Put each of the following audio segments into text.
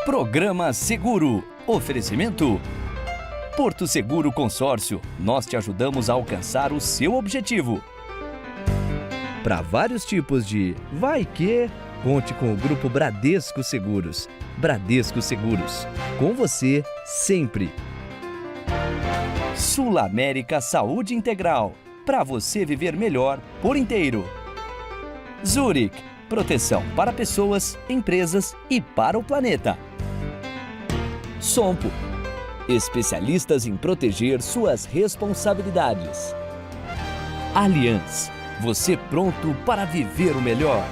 Programa Seguro. Oferecimento Porto Seguro Consórcio. Nós te ajudamos a alcançar o seu objetivo. Para vários tipos de vai que, conte com o Grupo Bradesco Seguros. Bradesco Seguros. Com você, sempre. Sul América Saúde Integral. Para você viver melhor por inteiro. Zurich. Proteção para pessoas, empresas e para o planeta. Sompo. Especialistas em proteger suas responsabilidades. Allianz. Você pronto para viver o melhor.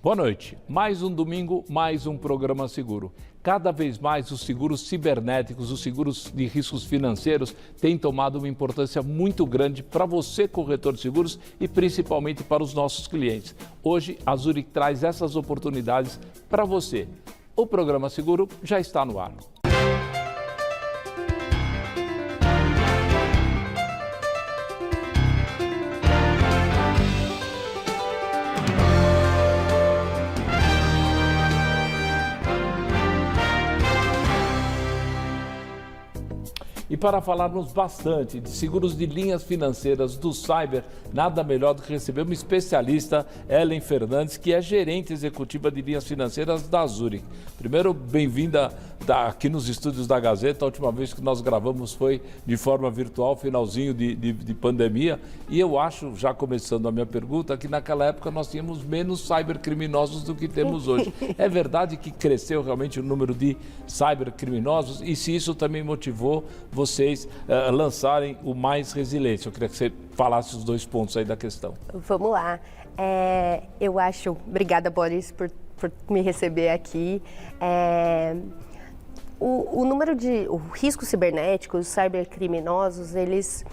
Boa noite. Mais um domingo, mais um programa seguro. Cada vez mais os seguros cibernéticos, os seguros de riscos financeiros têm tomado uma importância muito grande para você, corretor de seguros, e principalmente para os nossos clientes. Hoje, a Zurich traz essas oportunidades para você. O programa seguro já está no ar. E para falarmos bastante de seguros de linhas financeiras do Cyber, nada melhor do que receber uma especialista, Ellen Fernandes, que é gerente executiva de linhas financeiras da Zurich. Primeiro, bem-vinda aqui nos estúdios da Gazeta. A última vez que nós gravamos foi de forma virtual, finalzinho de pandemia. E eu acho, já começando a minha pergunta, que naquela época nós tínhamos menos cybercriminosos do que temos hoje. É verdade que cresceu realmente o número de cybercriminosos? E se isso também motivou vocês lançarem o Mais Resiliência? Eu queria que você falasse os dois pontos aí da questão. Vamos lá. Eu acho... Obrigada, Boris, por me receber aqui. O risco cibernético, os cybercriminosos, eles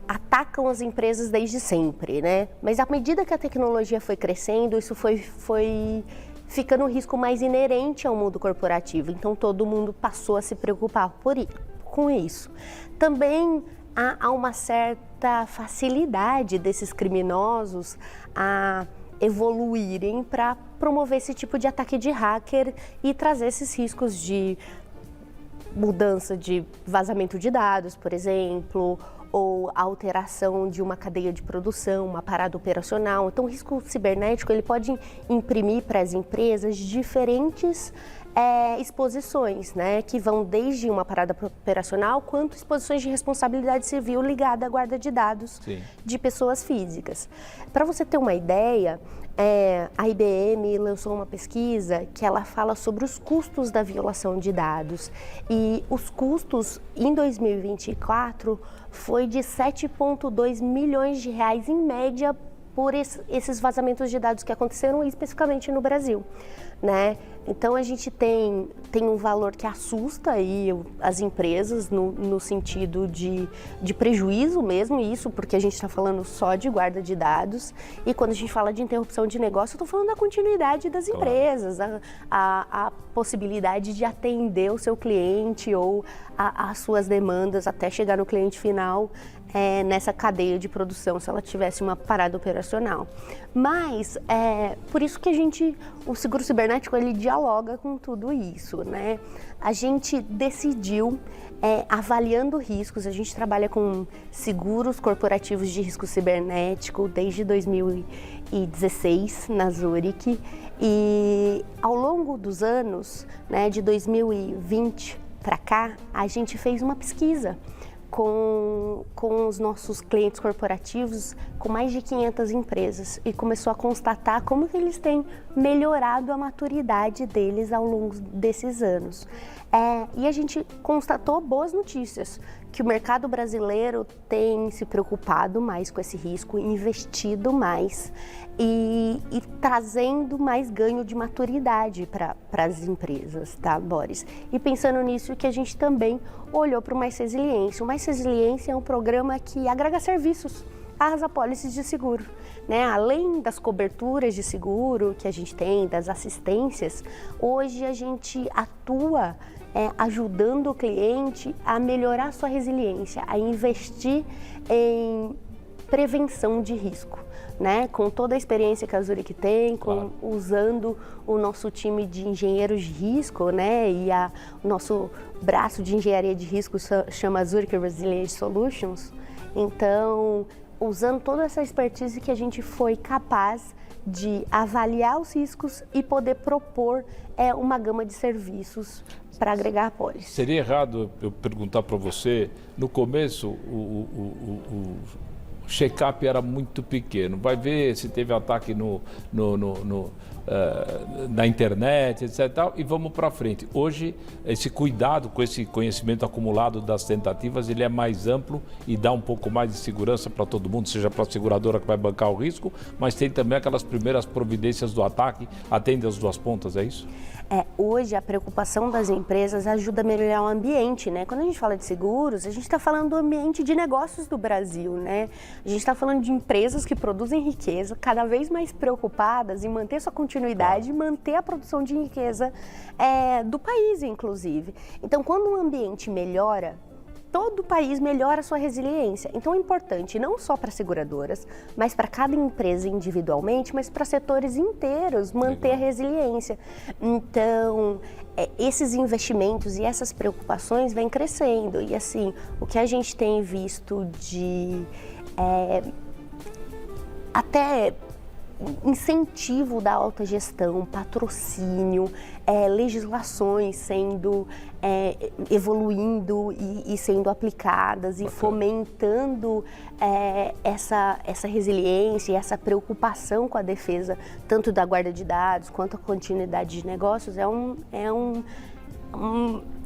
atacam as empresas desde sempre, né? Mas à medida que a tecnologia foi crescendo, isso foi ficando um risco mais inerente ao mundo corporativo. Então, todo mundo passou a se preocupar com isso. Também há uma certa facilidade desses criminosos a evoluírem para promover esse tipo de ataque de hacker e trazer esses riscos de mudança de vazamento de dados, por exemplo, ou alteração de uma cadeia de produção, uma parada operacional. Então, o risco cibernético ele pode imprimir para as empresas diferentes exposições, né, que vão desde uma parada operacional quanto exposições de responsabilidade civil ligada à guarda de dados de pessoas físicas. Para você ter uma ideia, a IBM lançou uma pesquisa que ela fala sobre os custos da violação de dados e os custos em 2024 foi de 7,2 milhões de reais em média por esses vazamentos de dados que aconteceram especificamente no Brasil, né? Então a gente tem um valor que assusta aí as empresas no sentido de prejuízo mesmo, isso porque a gente está falando só de guarda de dados, e quando a gente fala de interrupção de negócio, eu estou falando da continuidade das empresas, a possibilidade de atender o seu cliente ou as suas demandas até chegar no cliente final. Nessa cadeia de produção, se ela tivesse uma parada operacional. Mas, por isso que o seguro cibernético, ele dialoga com tudo isso, né? A gente decidiu, avaliando riscos, a gente trabalha com seguros corporativos de risco cibernético desde 2016 na Zurich, e ao longo dos anos, né, de 2020 para cá, a gente fez uma pesquisa com os nossos clientes corporativos, com mais de 500 empresas, e começou a constatar como que eles têm melhorado a maturidade deles ao longo desses anos. E a gente constatou boas notícias, que o mercado brasileiro tem se preocupado mais com esse risco, investido mais e trazendo mais ganho de maturidade para as empresas, tá, Boris? E pensando nisso, que a gente também olhou para o Mais Resiliência. O Mais Resiliência é um programa que agrega serviços às apólices de seguro, né? Além das coberturas de seguro que a gente tem, das assistências, hoje a gente atua ajudando o cliente a melhorar sua resiliência, a investir em prevenção de risco, né? Com toda a experiência que a Zurich tem, usando o nosso time de engenheiros de risco, né? E o nosso braço de engenharia de risco chama Zurich Resilience Solutions. Então, usando toda essa expertise que a gente foi capaz de avaliar os riscos e poder propor uma gama de serviços para agregar a pólice. Seria errado eu perguntar para você, no começo o check-up era muito pequeno, vai ver se teve ataque na internet, etc. E vamos para frente. Hoje, esse cuidado com esse conhecimento acumulado das tentativas, ele é mais amplo e dá um pouco mais de segurança para todo mundo, seja para a seguradora que vai bancar o risco, mas tem também aquelas primeiras providências do ataque, atende as duas pontas, é isso? Hoje a preocupação das empresas ajuda a melhorar o ambiente, né? Quando a gente fala de seguros, a gente está falando do ambiente de negócios do Brasil, né? A gente está falando de empresas que produzem riqueza, cada vez mais preocupadas em manter sua continuidade e manter a produção de riqueza do país, inclusive. Então, quando o ambiente melhora, todo o país melhora a sua resiliência. Então é importante não só para seguradoras, mas para cada empresa individualmente, mas para setores inteiros manter a resiliência. Então, esses investimentos e essas preocupações vêm crescendo. E assim, o que a gente tem visto de até incentivo da alta gestão, patrocínio, legislações sendo evoluindo e sendo aplicadas e fomentando essa resiliência e essa preocupação com a defesa, tanto da guarda de dados quanto a continuidade de negócios,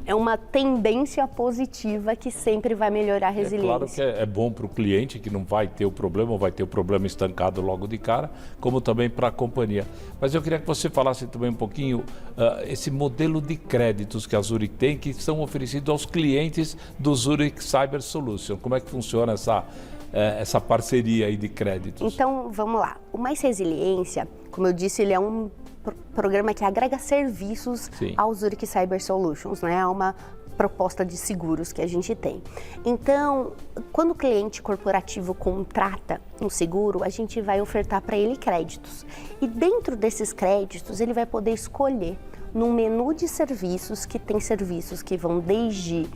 é uma tendência positiva que sempre vai melhorar a resiliência. É claro que é bom para o cliente, que não vai ter o problema, ou vai ter o problema estancado logo de cara, como também para a companhia. Mas eu queria que você falasse também um pouquinho esse modelo de créditos que a Zurich tem, que são oferecidos aos clientes do Zurich Cyber Solutions. Como é que funciona essa parceria aí de créditos? Então, vamos lá. O Mais Resiliência, como eu disse, ele é um programa que agrega serviços ao Zurich Cyber Solutions, né? É uma proposta de seguros que a gente tem. Então, quando o cliente corporativo contrata um seguro, a gente vai ofertar para ele créditos. E dentro desses créditos, ele vai poder escolher num menu de serviços, que tem serviços que vão desde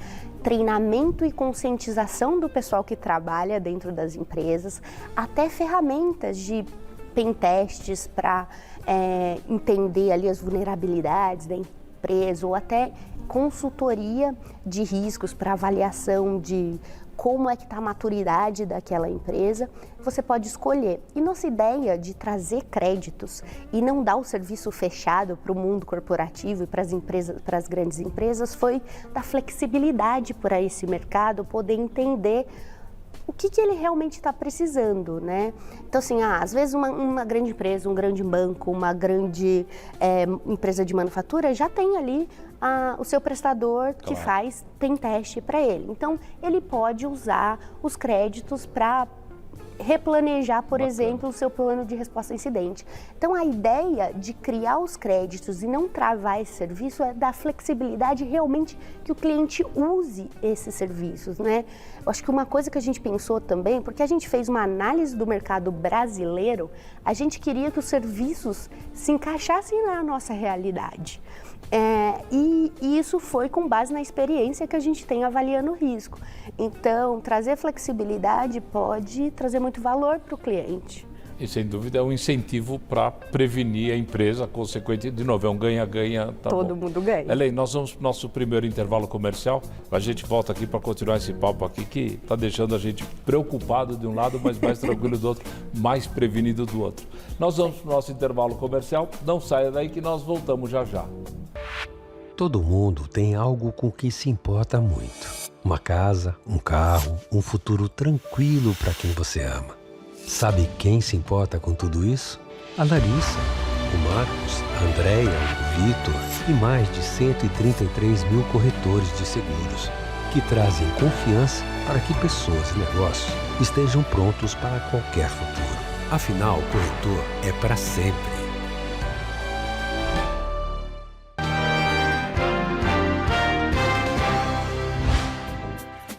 treinamento e conscientização do pessoal que trabalha dentro das empresas, até ferramentas de pentestes para entender ali as vulnerabilidades da empresa, ou até consultoria de riscos para avaliação de como é que está a maturidade daquela empresa. Você pode escolher. E nossa ideia de trazer créditos e não dar o serviço fechado para o mundo corporativo e para as empresas, para as grandes empresas, foi dar flexibilidade para esse mercado poder entender o que ele realmente está precisando, né? Então, assim, às vezes uma grande empresa, um grande banco, uma grande empresa de manufatura já tem ali o seu prestador que tem teste para ele. Então, ele pode usar os créditos para replanejar, por exemplo, o seu plano de resposta a incidente. Então, a ideia de criar os créditos e não travar esse serviço é dar flexibilidade realmente que o cliente use esses serviços, né? Eu acho que uma coisa que a gente pensou também, porque a gente fez uma análise do mercado brasileiro, a gente queria que os serviços se encaixassem na nossa realidade. E isso foi com base na experiência que a gente tem avaliando o risco. Então, trazer flexibilidade pode trazer muito valor para o cliente. E, sem dúvida, é um incentivo para prevenir a empresa, consequente, de novo, é um ganha-ganha. Todo mundo ganha. Elaine, nós vamos para o nosso primeiro intervalo comercial. A gente volta aqui para continuar esse papo aqui, que está deixando a gente preocupado de um lado, mas mais tranquilo do outro, mais prevenido do outro. Nós vamos para o nosso intervalo comercial. Não saia daí que nós voltamos já já. Todo mundo tem algo com que se importa muito. Uma casa, um carro, um futuro tranquilo para quem você ama. Sabe quem se importa com tudo isso? A Larissa, o Marcos, a Andréia, o Vitor e mais de 133 mil corretores de seguros, que trazem confiança para que pessoas e negócios estejam prontos para qualquer futuro. Afinal, o corretor é para sempre.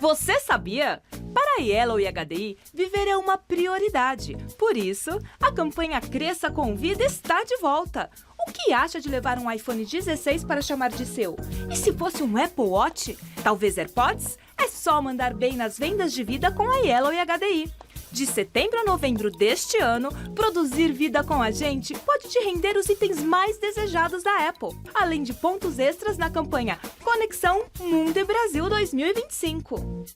Você sabia? Para a Yellow e a HDI, viver é uma prioridade. Por isso, a campanha Cresça com Vida está de volta. O que acha de levar um iPhone 16 para chamar de seu? E se fosse um Apple Watch? Talvez AirPods? É só mandar bem nas vendas de vida com a Yellow e a HDI. De setembro a novembro deste ano, produzir vida com a gente pode te render os itens mais desejados da Apple, além de pontos extras na campanha Conexão Mundo e Brasil 2025.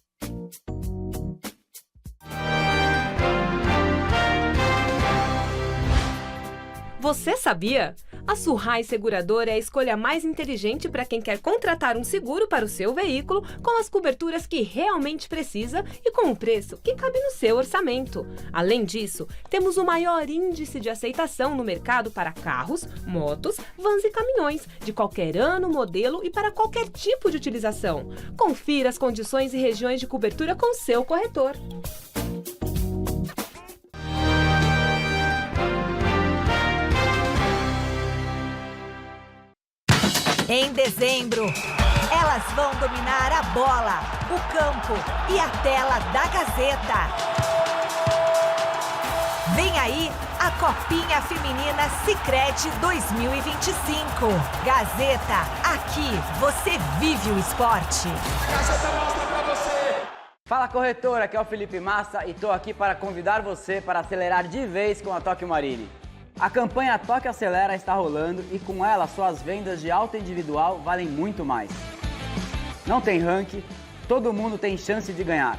Você sabia? A Surrai Seguradora é a escolha mais inteligente para quem quer contratar um seguro para o seu veículo com as coberturas que realmente precisa e com o preço que cabe no seu orçamento. Além disso, temos o maior índice de aceitação no mercado para carros, motos, vans e caminhões, de qualquer ano, modelo e para qualquer tipo de utilização. Confira as condições e regiões de cobertura com seu corretor. Em dezembro, elas vão dominar a bola, o campo e a tela da Gazeta. Vem aí a Copinha Feminina Sicredi 2025. Gazeta, aqui você vive o esporte. Gazeta mostra pra você. Fala, corretora, aqui é o Felipe Massa e tô aqui para convidar você para acelerar de vez com a Tóquio Marine. A campanha Tóquio Acelera está rolando e com ela suas vendas de auto individual valem muito mais. Não tem ranking, todo mundo tem chance de ganhar.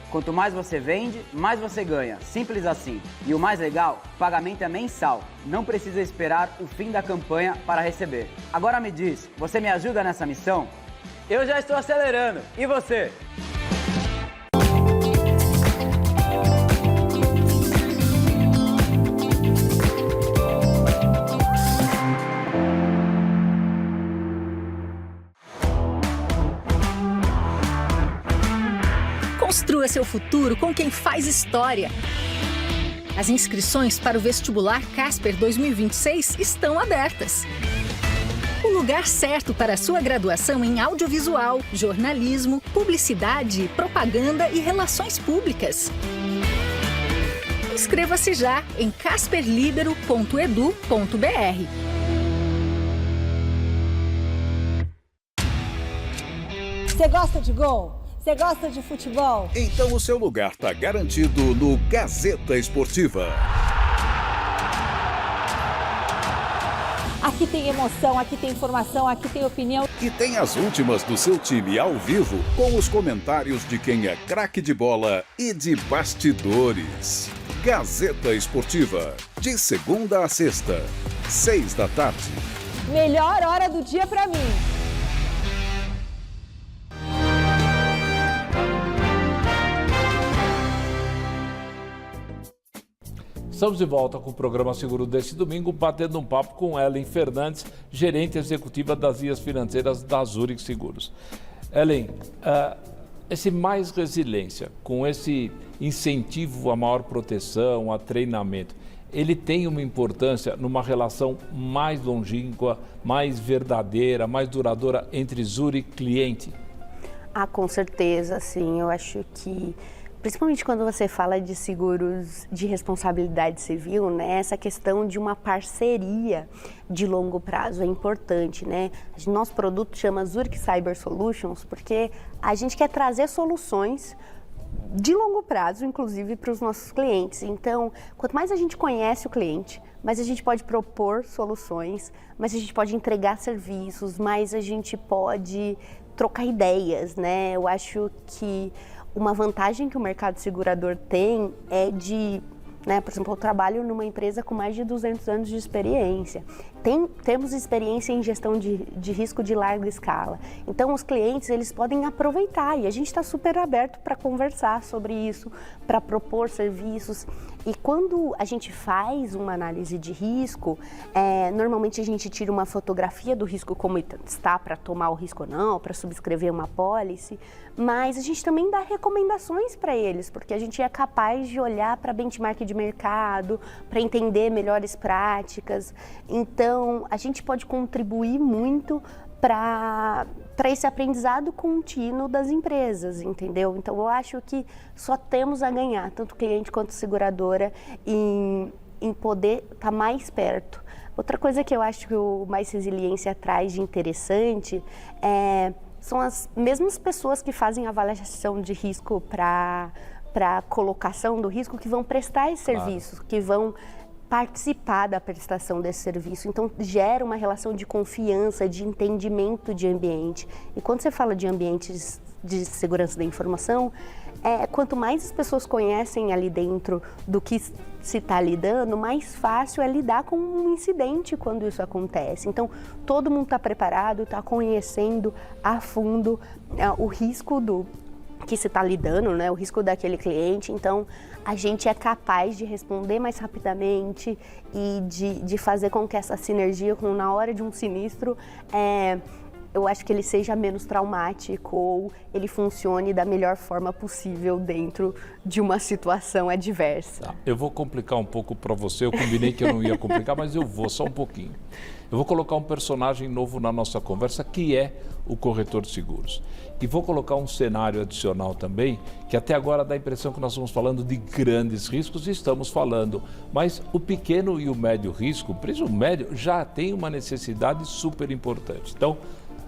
Quanto mais você vende, mais você ganha. Simples assim. E o mais legal, o pagamento é mensal. Não precisa esperar o fim da campanha para receber. Agora me diz, você me ajuda nessa missão? Eu já estou acelerando. E você? Construa seu futuro com quem faz história. As inscrições para o vestibular Casper 2026 estão abertas. O lugar certo para a sua graduação em audiovisual, jornalismo, publicidade, propaganda e relações públicas. Inscreva-se já em casperlibero.edu.br. Você gosta de gol? Você gosta de futebol? Então o seu lugar está garantido no Gazeta Esportiva. Aqui tem emoção, aqui tem informação, aqui tem opinião. E tem as últimas do seu time ao vivo, com os comentários de quem é craque de bola e de bastidores. Gazeta Esportiva, de segunda a sexta, 6 da tarde. Melhor hora do dia pra mim. Estamos de volta com o programa Seguro deste domingo, batendo um papo com Ellen Fernandes, gerente executiva das linhas financeiras da Zurich Seguros. Ellen, esse mais resiliência, com esse incentivo a maior proteção, a treinamento, ele tem uma importância numa relação mais longínqua, mais verdadeira, mais duradoura entre Zurich e cliente? Ah, com certeza, sim. Eu acho que principalmente quando você fala de seguros de responsabilidade civil, né? Essa questão de uma parceria de longo prazo é importante, né? Nosso produto chama Zurich Cyber Solutions porque a gente quer trazer soluções de longo prazo, inclusive para os nossos clientes. Então, quanto mais a gente conhece o cliente, mais a gente pode propor soluções, mais a gente pode entregar serviços, mais a gente pode trocar ideias, né? Eu acho que uma vantagem que o mercado segurador tem é de, né, por exemplo, eu trabalho numa empresa com mais de 200 anos de experiência. Temos experiência em gestão de risco de larga escala. Então, os clientes, eles podem aproveitar e a gente está super aberto para conversar sobre isso, para propor serviços. E quando a gente faz uma análise de risco, normalmente a gente tira uma fotografia do risco como está para tomar o risco ou não, para subscrever uma pólice, mas a gente também dá recomendações para eles, porque a gente é capaz de olhar para benchmark de mercado, para entender melhores práticas. Então, a gente pode contribuir muito para esse aprendizado contínuo das empresas, entendeu? Então, eu acho que só temos a ganhar, tanto cliente quanto seguradora, em poder estar mais perto. Outra coisa que eu acho que o Mais Resiliência traz de interessante são as mesmas pessoas que fazem avaliação de risco para colocação do risco, que vão prestar esse serviço, que vão participar da prestação desse serviço. Então, gera uma relação de confiança, de entendimento de ambiente. E quando você fala de ambientes de segurança da informação, quanto mais as pessoas conhecem ali dentro do que se está lidando, mais fácil é lidar com um incidente quando isso acontece. Então, todo mundo está preparado, está conhecendo a fundo o risco que se está lidando, né, o risco daquele cliente. Então, a gente é capaz de responder mais rapidamente e de fazer com que essa sinergia, na hora de um sinistro, eu acho que ele seja menos traumático ou ele funcione da melhor forma possível dentro de uma situação adversa. Tá. Eu vou complicar um pouco para você, eu combinei que eu não ia complicar, mas eu vou, só um pouquinho. Eu vou colocar um personagem novo na nossa conversa, que é o corretor de seguros. E vou colocar um cenário adicional também, que até agora dá a impressão que nós estamos falando de grandes riscos, e estamos falando, mas o pequeno e o médio risco, o preço médio, já tem uma necessidade super importante. Então,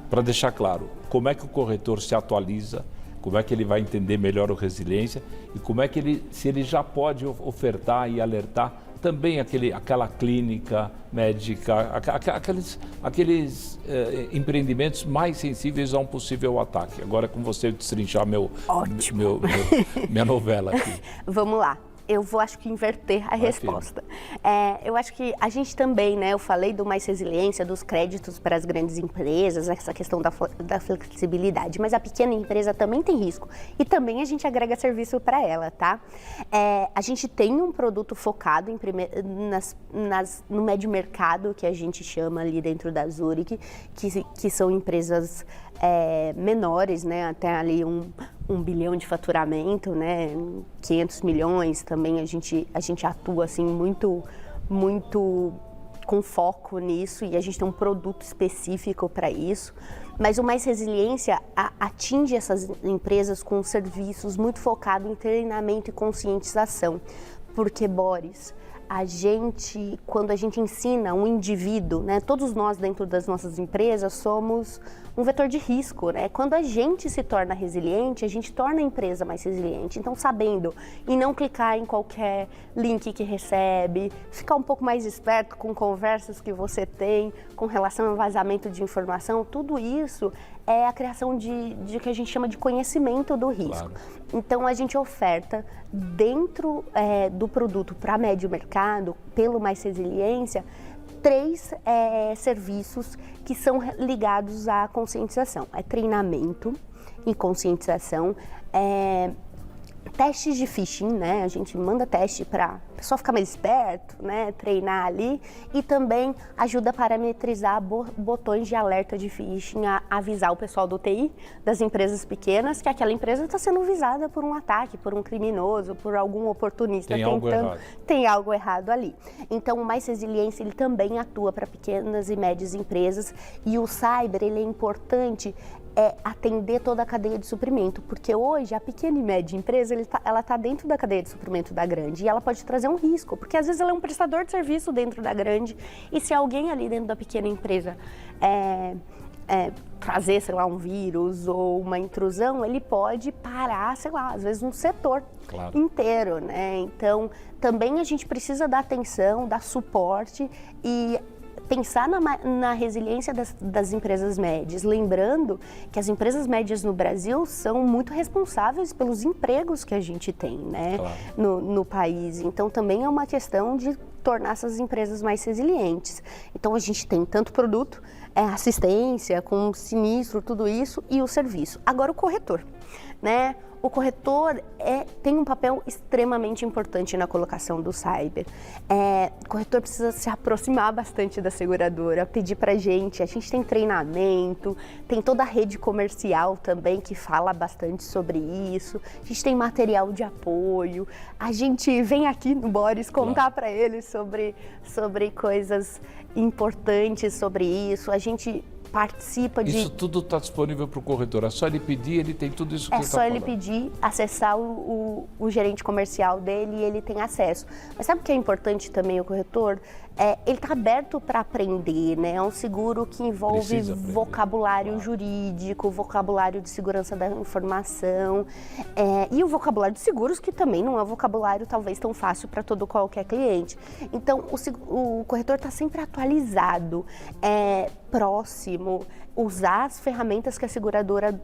para deixar claro, como é que o corretor se atualiza, como é que ele vai entender melhor o resiliência e como é que se ele já pode ofertar e alertar também aquela clínica médica, aqueles empreendimentos mais sensíveis a um possível ataque. Agora é com você destrinchar minha novela aqui. Vamos lá. Eu vou, acho que, inverter a resposta. Eu acho que a gente também, né, eu falei do Mais Resiliência, dos créditos para as grandes empresas, essa questão da flexibilidade, mas a pequena empresa também tem risco e também a gente agrega serviço para ela, tá? A gente tem um produto focado no médio mercado, que a gente chama ali dentro da Zurich, que são empresas menores, né, até ali 1 bilhão de faturamento, né, 500 milhões também a gente atua assim muito com foco nisso e a gente tem um produto específico para isso. Mas o Mais Resiliência atinge essas empresas com serviços muito focados em treinamento e conscientização, porque, Boris, quando a gente ensina um indivíduo, né, todos nós dentro das nossas empresas somos um vetor de risco, né? Quando a gente se torna resiliente, a gente torna a empresa mais resiliente. Então, sabendo e não clicar em qualquer link que recebe, ficar um pouco mais esperto com conversas que você tem com relação ao vazamento de informação, tudo isso é a criação de que a gente chama de conhecimento do risco. Claro. Então, a gente oferta dentro do produto para médio mercado, pelo Mais Resiliência, 3 serviços que são ligados à conscientização. Treinamento e conscientização, testes de phishing, né? A gente manda teste para o pessoal ficar mais esperto, né? Treinar ali, e também ajuda a parametrizar botões de alerta de phishing, a avisar o pessoal do TI, das empresas pequenas, que aquela empresa está sendo visada por um ataque, por um criminoso, por algum oportunista. Tem algo errado ali. Então, o Mais Resiliência, ele também atua para pequenas e médias empresas, e o cyber, ele é importante atender toda a cadeia de suprimento, porque hoje a pequena e média empresa ela está dentro da cadeia de suprimento da grande e ela pode trazer um risco, porque às vezes ela é um prestador de serviço dentro da grande e se alguém ali dentro da pequena empresa trazer, sei lá, um vírus ou uma intrusão, ele pode parar, sei lá, às vezes um setor inteiro, né? Então, também a gente precisa dar atenção, dar suporte e pensar na resiliência das empresas médias, lembrando que as empresas médias no Brasil são muito responsáveis pelos empregos que a gente tem, né, no país. Então, também é uma questão de tornar essas empresas mais resilientes. Então, a gente tem tanto produto, assistência, com sinistro, tudo isso, e o serviço. Agora, o corretor, né? O corretor tem um papel extremamente importante na colocação do cyber. O corretor precisa se aproximar bastante da seguradora, pedir para a gente tem treinamento, tem toda a rede comercial também que fala bastante sobre isso, a gente tem material de apoio, a gente vem aqui no Boris contar para eles sobre coisas importantes sobre isso, a gente participa de... Isso tudo está disponível para o corretor, é só ele pedir, ele tem tudo isso que É ele só está ele falando. pedir, acessar o gerente comercial dele e ele tem acesso. Mas sabe o que é importante também, o corretor? Ele está aberto para aprender, né? É um seguro que envolve vocabulário jurídico, vocabulário de segurança da informação e o vocabulário de seguros, que também não é um vocabulário talvez tão fácil para todo qualquer cliente. Então, o corretor está sempre atualizado, próximo, usar as ferramentas que a seguradora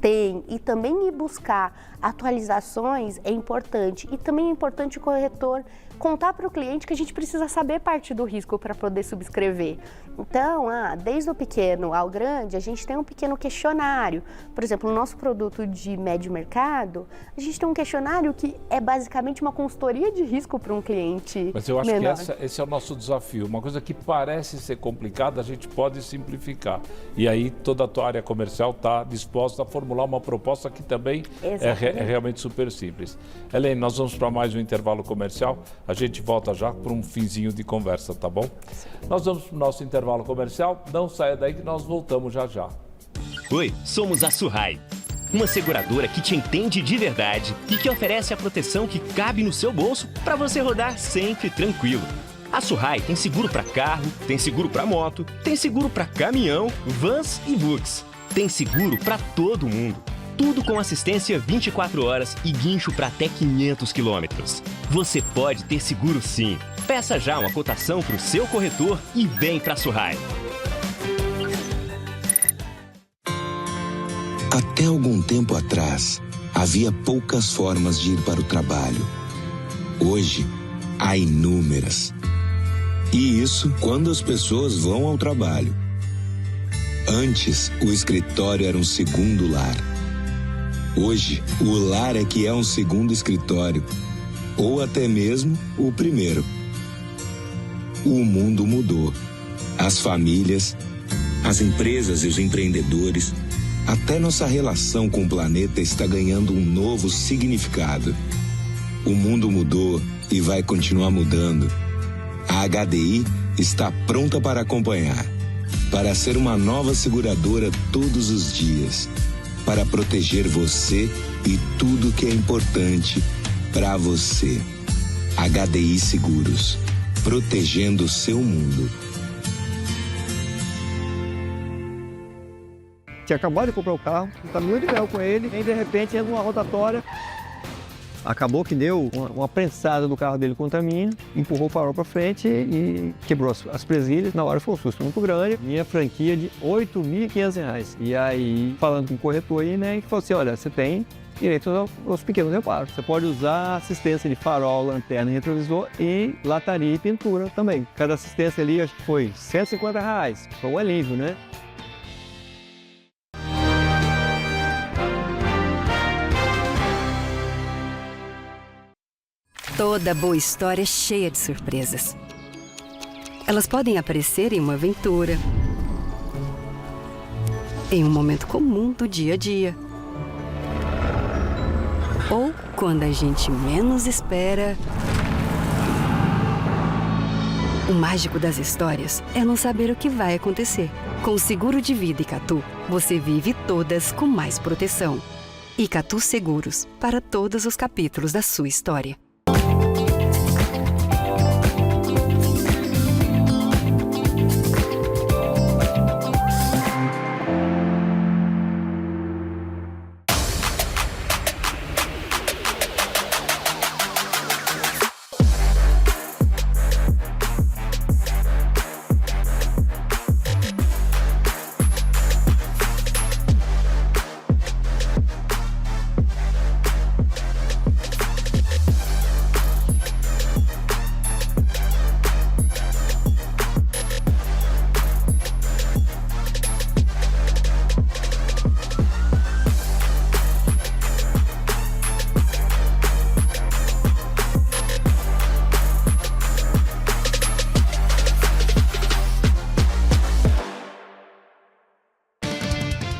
tem e também ir buscar atualizações é importante. E também é importante o corretor contar para o cliente que a gente precisa saber parte do risco para poder subscrever. Então, desde o pequeno ao grande, a gente tem um pequeno questionário. Por exemplo, no nosso produto de médio mercado, a gente tem um questionário que é basicamente uma consultoria de risco para um cliente. Mas eu acho menor. que esse é o nosso desafio. Uma coisa que parece ser complicada, a gente pode simplificar. E aí toda a tua área comercial está disposta a formular uma proposta que também é realmente super simples. Helene, nós vamos para mais um intervalo comercial. A gente volta já para um finzinho de conversa, tá bom? Nós vamos para o nosso intervalo comercial. Não saia daí que nós voltamos já já. Oi, somos a Surrai, uma seguradora que te entende de verdade e que oferece a proteção que cabe no seu bolso para você rodar sempre tranquilo. A Surrai tem seguro para carro, tem seguro para moto, tem seguro para caminhão, vans e bugs. Tem seguro para todo mundo. Tudo com assistência 24 horas e guincho para até 500 quilômetros. Você pode ter seguro sim. Peça já uma cotação para o seu corretor e vem para a Surrai. Até algum tempo atrás, havia poucas formas de ir para o trabalho. Hoje, há inúmeras. E isso quando as pessoas vão ao trabalho. Antes, o escritório era um segundo lar. Hoje, o lar é que é um segundo escritório, ou até mesmo o primeiro. O mundo mudou. As famílias, as empresas e os empreendedores, até nossa relação com o planeta está ganhando um novo significado. O mundo mudou e vai continuar mudando. A HDI está pronta para acompanhar, para ser uma nova seguradora todos os dias, para proteger você e tudo que é importante para você. HDI Seguros, protegendo o seu mundo. Tinha acabado de comprar o carro, está muito legal com ele, e de repente entra uma rotatória. Acabou que deu uma prensada do carro dele contra a minha, empurrou o farol para frente e quebrou as presilhas. Na hora foi um susto muito grande. Minha franquia de R$ 8.500. E aí, falando com o corretor aí, né, que falou assim, olha, você tem direito aos pequenos reparos. Você pode usar assistência de farol, lanterna, retrovisor e lataria e pintura também. Cada assistência ali, acho que foi R$ 150. Foi um alívio, né? Toda boa história é cheia de surpresas. Elas podem aparecer em uma aventura, em um momento comum do dia a dia, ou quando a gente menos espera. O mágico das histórias é não saber o que vai acontecer. Com o seguro de vida Icatu, você vive todas com mais proteção. Icatu Seguros, para todos os capítulos da sua história.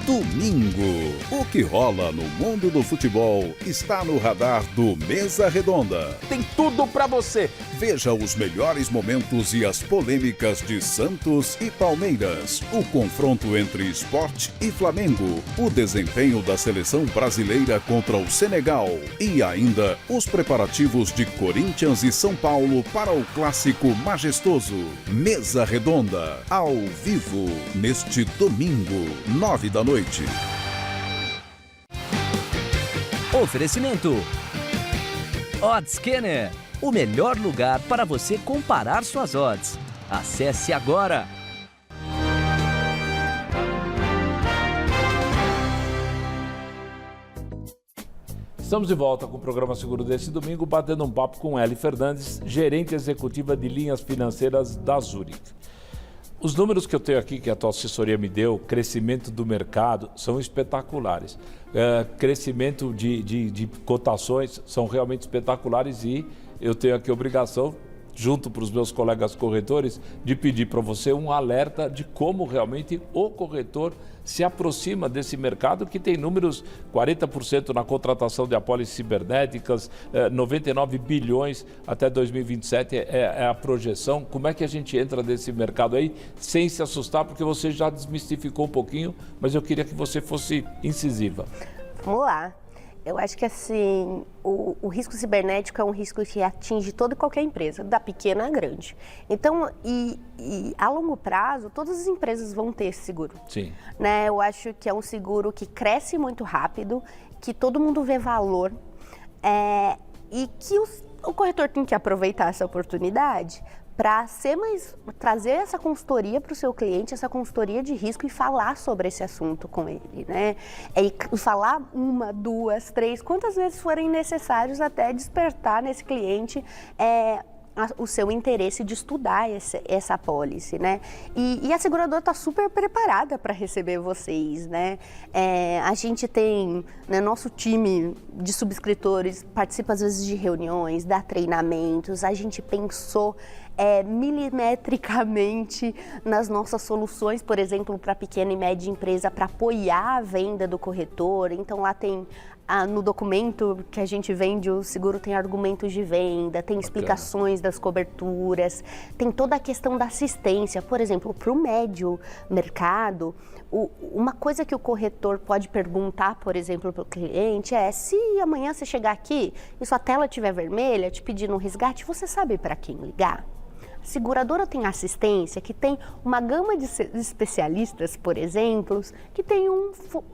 Domingo. O que rola no mundo do futebol está no radar do Mesa Redonda. Tem tudo pra você. Veja os melhores momentos e as polêmicas de Santos e Palmeiras. O confronto entre Sport e Flamengo. O desempenho da seleção brasileira contra o Senegal. E ainda os preparativos de Corinthians e São Paulo para o clássico majestoso. Mesa Redonda, ao vivo, neste domingo, 9 da noite. Oferecimento Oddscanner, o melhor lugar para você comparar suas odds. Acesse agora. Estamos de volta com o programa Seguro desse domingo, batendo um papo com Ellen Fernandes, gerente executiva de linhas financeiras da Zurich. Os números que eu tenho aqui, que a tua assessoria me deu, crescimento do mercado, são espetaculares. Crescimento de cotações são realmente espetaculares e eu tenho aqui a obrigação, junto para os meus colegas corretores, de pedir para você um alerta de como realmente o corretor se aproxima desse mercado que tem números 40% na contratação de apólices cibernéticas, 99 bilhões até 2027 é a projeção. Como é que a gente entra nesse mercado aí sem se assustar? Porque você já desmistificou um pouquinho, mas eu queria que você fosse incisiva. Vamos lá. Eu acho que assim, o risco cibernético é um risco que atinge toda e qualquer empresa, da pequena à grande. Então, e a longo prazo, todas as empresas vão ter esse seguro. Sim. Né? Eu acho que é um seguro que cresce muito rápido, que todo mundo vê valor e que o corretor tem que aproveitar essa oportunidade para trazer essa consultoria para o seu cliente, essa consultoria de risco e falar sobre esse assunto com ele, né? E falar 1, 2, 3, quantas vezes forem necessários até despertar nesse cliente o seu interesse de estudar essa apólice, né? E a seguradora está super preparada para receber vocês, né? A gente tem, né, nosso time de subscritores participa às vezes de reuniões, dá treinamentos, a gente pensou milimetricamente nas nossas soluções, por exemplo, para pequena e média empresa, para apoiar a venda do corretor. Então lá tem no documento que a gente vende, o seguro tem argumentos de venda, tem explicações das coberturas, tem toda a questão da assistência. Por exemplo, para o médio mercado, uma coisa que o corretor pode perguntar, por exemplo, para o cliente se amanhã você chegar aqui e sua tela estiver vermelha, te pedindo um resgate, você sabe para quem ligar? A seguradora tem assistência, que tem uma gama de especialistas, por exemplo, que tem um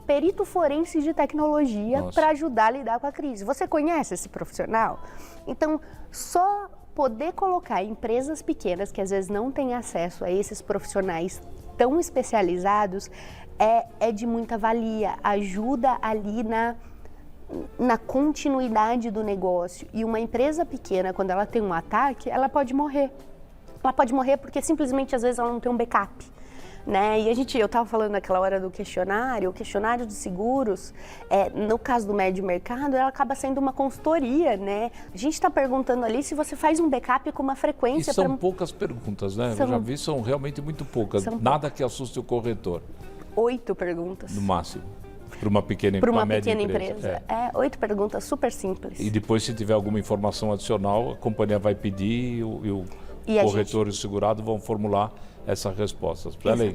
perito forense de tecnologia para ajudar a lidar com a crise. Você conhece esse profissional? Então, só poder colocar empresas pequenas que às vezes não têm acesso a esses profissionais tão especializados é de muita valia, ajuda ali na continuidade do negócio. E uma empresa pequena, quando ela tem um ataque, ela pode morrer. Ela pode morrer porque simplesmente às vezes ela não tem um backup, né? E eu estava falando naquela hora do questionário, o questionário de seguros, no caso do médio mercado, ela acaba sendo uma consultoria, né? A gente está perguntando ali se você faz um backup com uma frequência. E são poucas perguntas, né? Eu já vi, são realmente muito poucas. Nada que assuste o corretor. 8 perguntas. No máximo. Para uma pequena empresa. 8 perguntas super simples. E depois, se tiver alguma informação adicional, a companhia vai pedir e o corretor e o segurado vão formular essas respostas. Ellen,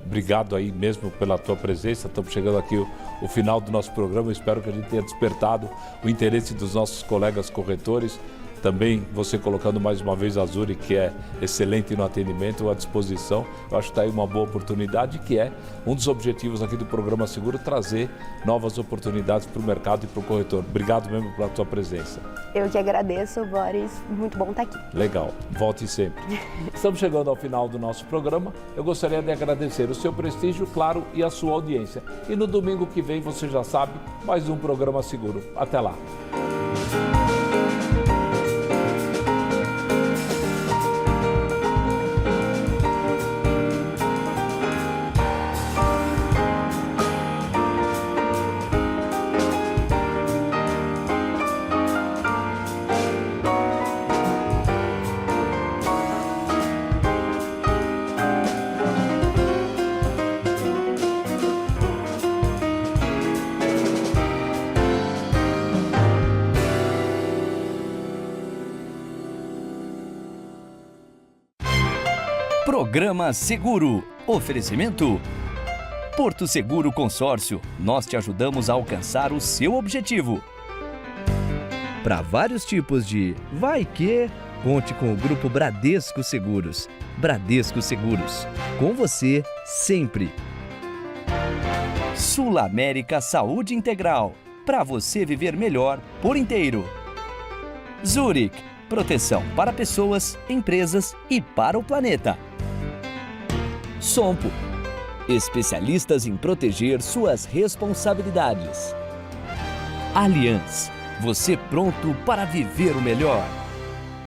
obrigado aí mesmo pela tua presença. Estamos chegando aqui o final do nosso programa. Espero que a gente tenha despertado o interesse dos nossos colegas corretores. Também você colocando mais uma vez a Zurich, que é excelente no atendimento, à disposição. Eu acho que está aí uma boa oportunidade, que é um dos objetivos aqui do Programa Seguro, trazer novas oportunidades para o mercado e para o corretor. Obrigado mesmo pela tua presença. Eu que agradeço, Boris. Muito bom estar aqui. Legal. Volte sempre. Estamos chegando ao final do nosso programa. Eu gostaria de agradecer o seu prestígio, claro, e a sua audiência. E no domingo que vem, você já sabe, mais um Programa Seguro. Até lá. Programa Seguro. Oferecimento Porto Seguro Consórcio. Nós te ajudamos a alcançar o seu objetivo. Para vários tipos de vai que, conte com o Grupo Bradesco Seguros. Bradesco Seguros. Com você, sempre. Sul América Saúde Integral. Para você viver melhor por inteiro. Zurich. Proteção para pessoas, empresas e para o planeta. Sompo. Especialistas em proteger suas responsabilidades. Allianz. Você pronto para viver o melhor.